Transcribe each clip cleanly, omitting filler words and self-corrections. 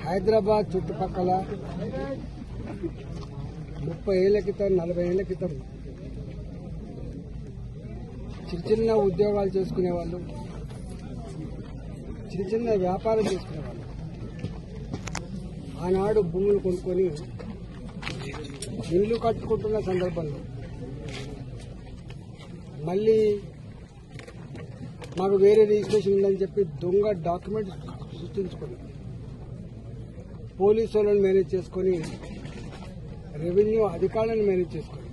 హైదరాబాద్ చుట్టుపక్కల 30 ఏళ్ల క్రితం 40 ఏళ్ల క్రితం చిన్న ఉద్యోగాలు చేసుకునే వాళ్ళు, చిన్న వ్యాపారం చేసుకునే వాళ్ళు ఆనాడు భూములు కొనుక్కొని ఇల్లు కట్టుకుంటున్న సందర్భంలో మళ్ళీ మాకు వేరే రిజిస్ట్రేషన్ ఉందని చెప్పి దొంగ డాక్యుమెంట్ సృష్టించుకొని పోలీసు వాళ్ళని మేనేజ్ చేసుకొని రెవెన్యూ అధికారులను మేనేజ్ చేసుకొని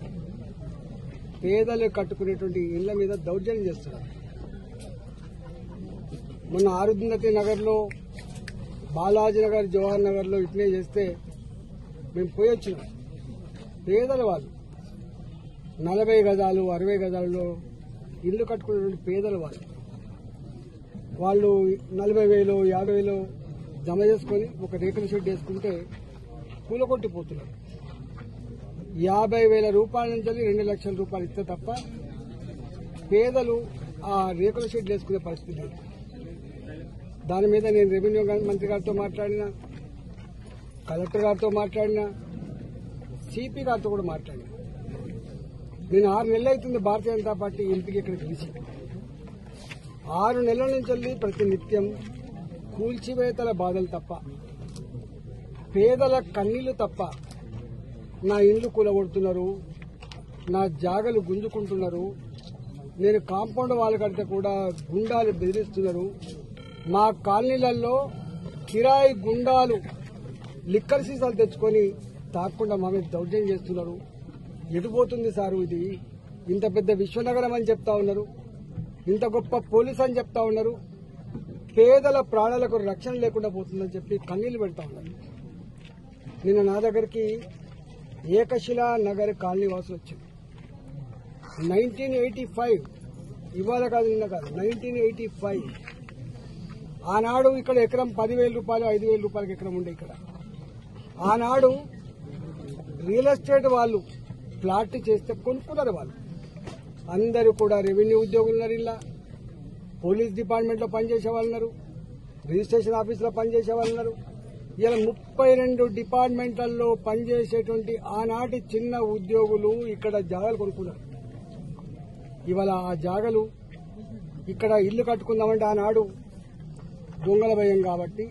పేదలు కట్టుకునేటువంటి ఇళ్ల మీద దౌర్జన్యం చేస్తున్నారు. మొన్న ఆరుంధతి నగర్లో, బాలాజీ నగర్, జవహర్ నగర్లో ఇట్లే చేస్తే మేము పోయి వచ్చినాం. పేదల వాళ్ళు 40 గజాలు 60 గజాలలో ఇల్లు కట్టుకునేటువంటి పేదల వాళ్ళు 40,000 50,000 జమ చేసుకొని ఒక రేకుల షెడ్ వేసుకుంటే కూలగొట్టిపోతున్నారు. 50,000 రూపాయల నుంచి 2 లక్షల రూపాయలు ఇస్తే తప్ప పేదలు ఆ రేకుల షెడ్ వేసుకునే పరిస్థితి లేదు. దాని మీద నేను రెవెన్యూ మంత్రి గారితో మాట్లాడినా, కలెక్టర్ గారితో మాట్లాడినా, సిపి గారితో కూడా మాట్లాడినా. నేను 6 నెలలు అవుతుంది భారతీయ జనతా పార్టీ ఎంపీకి ఇక్కడ గెలిచి. 6 నెలల నుంచి ప్రతి నిత్యం కూల్చివేతల బాధలు తప్ప, పేదల కన్నీళ్లు తప్ప, నా ఇండ్లు కూలగొడుతున్నారు, నా జాగలు గుంజుకుంటున్నారు, నేను కాంపౌండ్ వాళ్ళు కడితే కూడా గుండాలు బెదిరిస్తున్నారు, మా కాలనీలలో కిరాయి గుండాలు లిక్కర్ సీసాలు తెచ్చుకొని తాకుండా మా మీద దౌర్జన్యం చేస్తున్నారు. ఎటుపోతుంది సారు ఇది? ఇంత పెద్ద విశ్వనగరం అని చెప్తా ఉన్నారు, ఇంత గొప్ప పోలీస్ అని చెప్తా ఉన్నారు, పేదల ప్రాణాలకు రక్షణ లేకుండా పోతుందని చెప్పి కన్నీళ్లు పెడతా ఉన్నారు. నిన్న నా దగ్గరికి ఏకశిలా నగర్ కాలనీ వాసులు వచ్చింది. 1985, ఇవాళ కాదు నిన్న కాదు, 1985 ఆనాడు ఇక్కడ ఎకరం 10,000 రూపాయలు 5,000 రూపాయలకి ఎకరం ఉండే. ఇక్కడ ఆనాడు రియల్ ఎస్టేట్ వాళ్ళు ప్లాట్ చేస్తే కొనుక్కున్నారు. వాళ్ళు అందరూ కూడా రెవెన్యూ ఉద్యోగులు ఉన్నారు, ఇలా పోలీస్ డిపార్ట్మెంట్ లో పనిచేసే వాళ్ళు ఉన్నారు, రిజిస్ట్రేషన్ ఆఫీసులో పనిచేసే వాళ్ళు ఉన్నారు. ఇలా 32 డిపార్ట్మెంట్లలో పనిచేసేటువంటి ఆనాటి చిన్న ఉద్యోగులు ఇక్కడ జాగాలు కొనుక్కున్నారు. ఇవాళ ఆ జాగాలు ఇక్కడ ఇల్లు కట్టుకుందామంటే ఆనాడు దొంగల భయం కాబట్టి